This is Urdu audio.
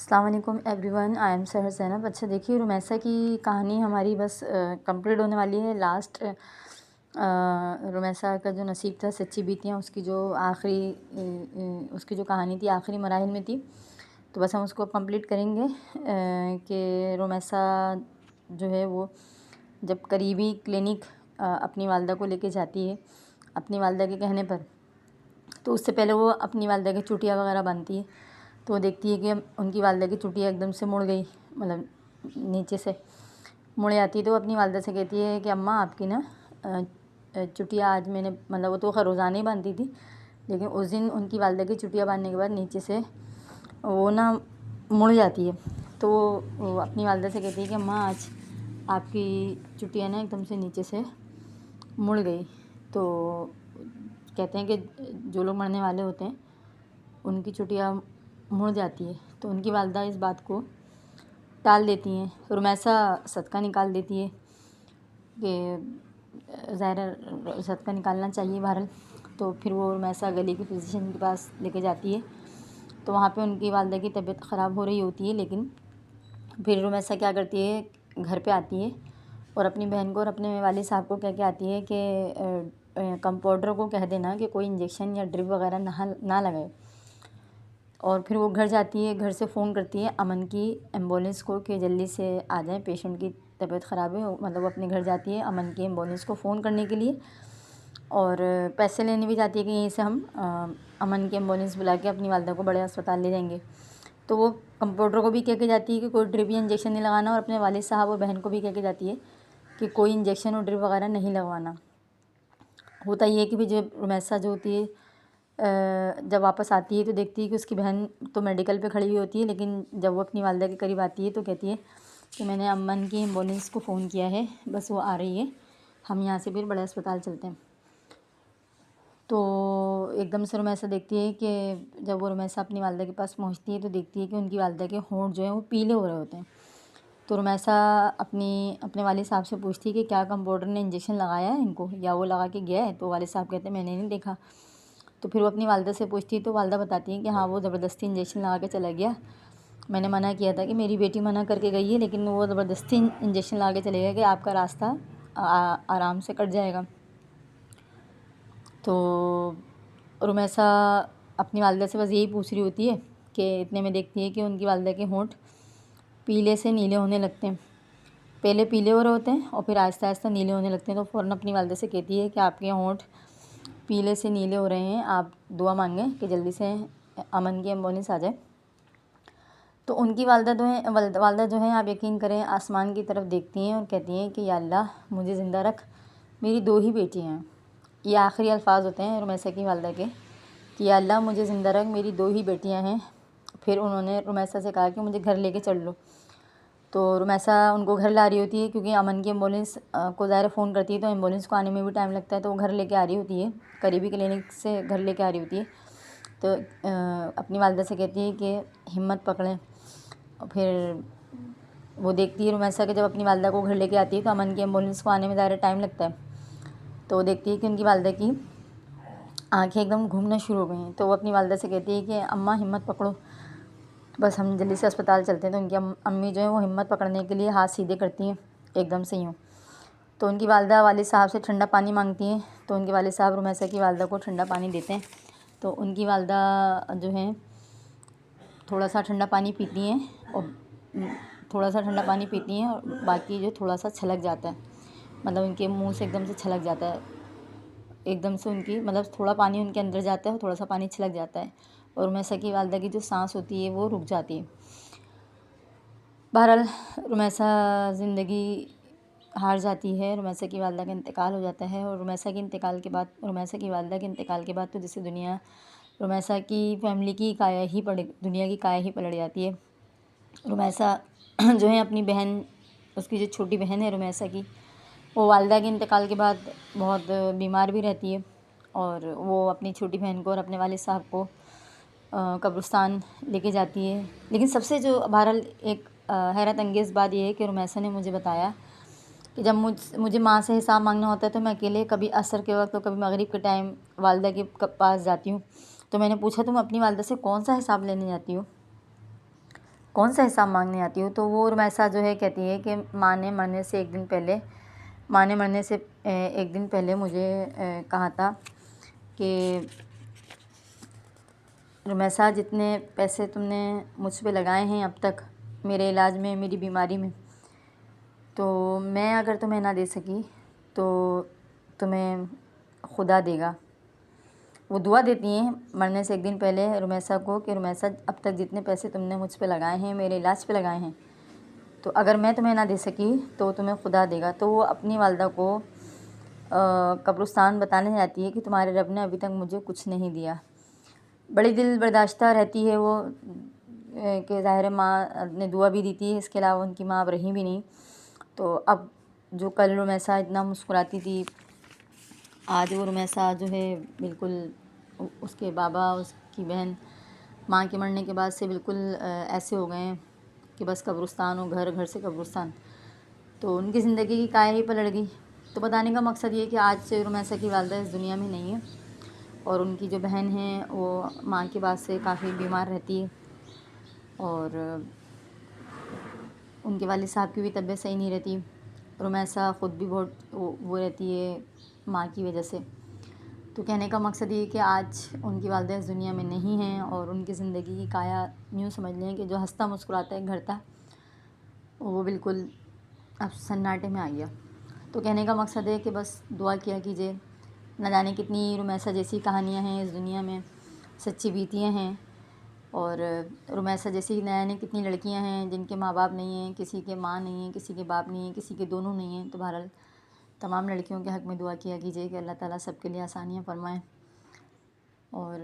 السلام علیکم ایوری ون، آئی ایم سحر زینب۔ اچھا دیکھیے، رمیسا کی کہانی ہماری بس کمپلیٹ ہونے والی ہے۔ لاسٹ رمیسا کا جو نصیب تھا، سچی بیتیاں، اس کی جو کہانی تھی آخری مراحل میں تھی، تو بس ہم اس کو کمپلیٹ کریں گے کہ رمیسا جو ہے وہ جب قریبی کلینک اپنی والدہ کو لے کے جاتی ہے اپنی والدہ کے کہنے پر، تو اس سے پہلے وہ اپنی والدہ کی چوٹیاں وغیرہ باندھتی ہے، تو وہ دیکھتی ہے کہ ان کی والدہ کی چوٹیاں ایک دم سے مڑ گئی، مطلب نیچے سے مڑ جاتی ہے، تو وہ اپنی والدہ سے کہتی ہے کہ اماں آپ کی نا چوٹیاں آج میں نے، مطلب وہ تو روزانہ ہی باندھتی تھی، لیکن اس دن ان کی والدہ کی چوٹیاں باندھنے کے بعد نیچے سے وہ نا مڑ جاتی ہے، تو وہ اپنی والدہ سے کہتی ہے کہ اماں آج آپ کی چوٹیاں نا ایک دم سے نیچے سے مڑ گئی۔ تو کہتے ہیں کہ جو لوگ مرنے والے ہوتے ہیں ان کی چوٹیاں مڑ جاتی ہے، تو ان کی والدہ اس بات کو ٹال دیتی ہیں۔ رمیسا صدقہ نکال دیتی ہے کہ ظاہر ہے صدقہ نکالنا چاہیے بہرحال، تو پھر وہ رمیسا گلی کے فزیشین کے پاس لے کے جاتی ہے، تو وہاں پہ ان کی والدہ کی طبیعت خراب ہو رہی ہوتی ہے، لیکن پھر رمیسا کیا کرتی ہے، گھر پہ آتی ہے اور اپنی بہن کو اور اپنے والد صاحب کو کہہ کے آتی ہے کہ کمپاؤنڈر کو کہہ دینا کہ کوئی انجیکشن یا ڈرپ وغیرہ نہ لگائے، اور پھر وہ گھر جاتی ہے، گھر سے فون کرتی ہے امن کی ایمبولینس کو کہ جلدی سے آ جائیں، پیشنٹ کی طبیعت خراب ہے، مطلب وہ اپنے گھر جاتی ہے امن کی ایمبولینس کو فون کرنے کے لیے، اور پیسے لینے بھی جاتی ہے کہ یہیں سے ہم امن کی ایمبولینس بلا کے اپنی والدہ کو بڑے اسپتال لے جائیں گے، تو وہ کمپاؤنڈر کو بھی کہہ کے جاتی ہے کہ کوئی ڈرپ یا انجیکشن نہیں لگانا، اور اپنے والد صاحب اور بہن کو بھی کہہ کے جاتی ہے کہ کوئی انجیکشن اور ڈرپ وغیرہ نہیں لگوانا۔ ہوتا یہ ہے کہ جب رمیسا جو ہوتی ہے جب واپس آتی ہے تو دیکھتی ہے کہ اس کی بہن تو میڈیکل پہ کھڑی ہوئی ہوتی ہے، لیکن جب وہ اپنی والدہ کے قریب آتی ہے تو کہتی ہے کہ میں نے امن کی ایمبولینس کو فون کیا ہے، بس وہ آ رہی ہے، ہم یہاں سے پھر بڑے اسپتال چلتے ہیں۔ تو ایک دم سے رمیسا دیکھتی ہے کہ جب وہ رمیسا اپنی والدہ کے پاس پہنچتی ہے تو دیکھتی ہے کہ ان کی والدہ کے ہونٹ جو ہیں وہ پیلے ہو رہے ہوتے ہیں، تو رمیسا اپنے والد صاحب سے پوچھتی ہے کہ کیا کمپاؤنڈر نے انجیکشن لگایا ہے ان کو یا وہ لگا کے گیا ہے، تو والد صاحب کہتے ہیں میں نے نہیں دیکھا، تو پھر وہ اپنی والدہ سے پوچھتی ہے تو والدہ بتاتی ہیں کہ ہاں وہ زبردستی انجیکشن لگا کے چلا گیا، میں نے منع کیا تھا کہ میری بیٹی منع کر کے گئی ہے، لیکن وہ زبردستی انجیکشن لگا کے چلے گیا کہ آپ کا راستہ آرام سے کٹ جائے گا۔ تو رمیسا اپنی والدہ سے بس یہی پوچھ رہی ہوتی ہے کہ اتنے میں دیکھتی ہے کہ ان کی والدہ کے ہونٹ پیلے سے نیلے ہونے لگتے ہیں، پہلے پیلے ہو رہے ہوتے ہیں اور پھر آہستہ آہستہ نیلے ہونے لگتے ہیں، تو فوراً اپنی والدہ سے کہتی ہے کہ آپ کے ہونٹ پیلے سے نیلے ہو رہے ہیں، آپ دعا مانگیں کہ جلدی سے امن کی ایمبولینس آ جائے۔ تو ان کی والدہ جو ہیں آپ یقین کریں آسمان کی طرف دیکھتی ہیں اور کہتی ہیں کہ یا اللہ مجھے زندہ رکھ، میری 2 ہی بیٹیاں ہیں، یہ آخری الفاظ ہوتے ہیں رمیسا کی والدہ کے کہ یا اللہ مجھے زندہ رکھ، میری 2 ہی بیٹیاں ہیں۔ پھر انہوں نے رمیسا سے کہا کہ مجھے گھر لے کے چل لو، تو رمیسا ان کو گھر لا رہی ہوتی ہے کیونکہ امن کی ایمبولینس کو ظاہر فون کرتی ہے تو ایمبولینس کو آنے میں بھی ٹائم لگتا ہے، تو وہ گھر لے کے آ رہی ہوتی ہے، قریبی کلینک سے گھر لے کے آ رہی ہوتی ہے، تو اپنی والدہ سے کہتی ہے کہ ہمت پکڑیں، پھر وہ دیکھتی ہے رمیسا کہ جب اپنی والدہ کو گھر لے کے آتی ہے تو امن کی ایمبولینس کو آنے میں ظاہر ٹائم لگتا ہے، تو وہ دیکھتی ہے کہ ان کی والدہ کی آنکھیں ایک دم گھومنا شروع ہو گئی ہیں، تو وہ اپنی والدہ سے کہتی ہے کہ اماں ہمت پکڑو، بس ہم جلدی سے اسپتال چلتے ہیں، تو ان کی امی جو ہیں وہ ہمت پکڑنے کے لیے ہاتھ سیدھے کرتی ہیں ایک دم سے یوں، تو ان کی والدہ والد صاحب سے ٹھنڈا پانی مانگتی ہیں، تو ان کے والد صاحب رمیسا کی والدہ کو ٹھنڈا پانی دیتے ہیں، تو ان کی والدہ جو ہیں تھوڑا سا ٹھنڈا پانی پیتی ہیں اور باقی جو تھوڑا سا چھلک جاتا ہے، مطلب ان کے منہ سے ایک دم سے چھلک جاتا ہے، ایک دم سے ان کی مطلب تھوڑا پانی ان کے اندر جاتا ہے اور تھوڑا سا پانی چھلک جاتا ہے، اور رمیسا کی والدہ کی جو سانس ہوتی ہے وہ رک جاتی ہے۔ بہرحال رمیسا زندگی ہار جاتی ہے، رمیسا کی والدہ کا انتقال ہو جاتا ہے، اور رمیسا کی والدہ کے انتقال کے بعد تو جیسے دنیا رمیسا کی فیملی کی دنیا کی کایا ہی پلٹ جاتی ہے۔ رمیسا جو ہے اپنی بہن، اس کی جو چھوٹی بہن ہے رمیسا کی، وہ والدہ کے انتقال کے بعد بہت بیمار بھی رہتی ہے، اور وہ اپنی چھوٹی بہن کو اور اپنے والد صاحب کو قبرستان لے کے جاتی ہے، لیکن سب سے جو بہرحال ایک حیرت انگیز بات یہ ہے کہ رمیسا نے مجھے بتایا کہ جب مجھے ماں سے حساب مانگنا ہوتا ہے تو میں اکیلے کبھی عصر کے وقت اور کبھی مغرب کے ٹائم والدہ کے پاس جاتی ہوں، تو میں نے پوچھا تم اپنی والدہ سے کون سا حساب لینے جاتی ہو؟ کون سا حساب مانگنے آتی ہو؟ تو وہ رمیسا جو ہے کہتی ہے کہ ماں نے مرنے سے ایک دن پہلے مجھے کہا تھا کہ رمیسا جتنے پیسے تم نے مجھ پہ لگائے ہیں اب تک میرے علاج میں، میری بیماری میں، تو میں اگر تمہیں نہ دے سکی تو تمہیں خدا دے گا۔ وہ دعا دیتی ہیں مرنے سے ایک دن پہلے رمیسا کو کہ رمیسا اب تک جتنے پیسے تم نے مجھ پہ لگائے ہیں، میرے علاج پہ لگائے ہیں، تو اگر میں تمہیں نہ دے سکی تو تمہیں خدا دے گا۔ تو وہ اپنی والدہ کو قبرستان بتانے جاتی ہے کہ تمہارے رب نے ابھی تک مجھے کچھ نہیں دیا۔ بڑی دل برداشتہ رہتی ہے وہ کہ ظاہر ماں نے دعا بھی دی تھی، اس کے علاوہ ان کی ماں اب رہی بھی نہیں۔ تو اب جو کل رمیسا اتنا مسکراتی تھی، آج وہ رمیسا جو ہے بالکل اس کے بابا، اس کی بہن ماں کے مرنے کے بعد سے بالکل ایسے ہو گئے ہیں کہ بس قبرستان ہو، گھر گھر سے قبرستان۔ تو ان کی زندگی کی کایا ہی پلٹ گئی۔ تو بتانے کا مقصد یہ کہ آج سے رمیسا کی والدہ اس دنیا میں نہیں ہے، اور ان کی جو بہن ہے وہ ماں کے بعد سے کافی بیمار رہتی ہے، اور ان کے والد صاحب کی بھی طبیعت صحیح نہیں رہتی۔ رمیسا خود بھی بہت وہ رہتی ہے ماں کی وجہ سے۔ تو کہنے کا مقصد یہ کہ آج ان کی والدہ اس دنیا میں نہیں ہیں، اور ان کی زندگی کی کایا یوں سمجھ لیں کہ جو ہنستا مسکراتا ایک گھر تھا، وہ بالکل اب سناٹے میں آ گیا۔ تو کہنے کا مقصد ہے کہ بس دعا کیا کیجیے، نہ جانے کتنی رمیسا جیسی کہانیاں ہیں اس دنیا میں، سچی بیتیاں ہیں، اور رمیسا جیسی نہ جانے کتنی لڑکیاں ہیں جن کے ماں باپ نہیں ہیں، کسی کے ماں نہیں ہیں، کسی کے باپ نہیں ہیں، کسی کے دونوں نہیں ہیں۔ تو بہرحال تمام لڑکیوں کے حق میں دعا کیا کیجیے کہ اللہ تعالیٰ سب کے لیے آسانیاں فرمائیں۔ اور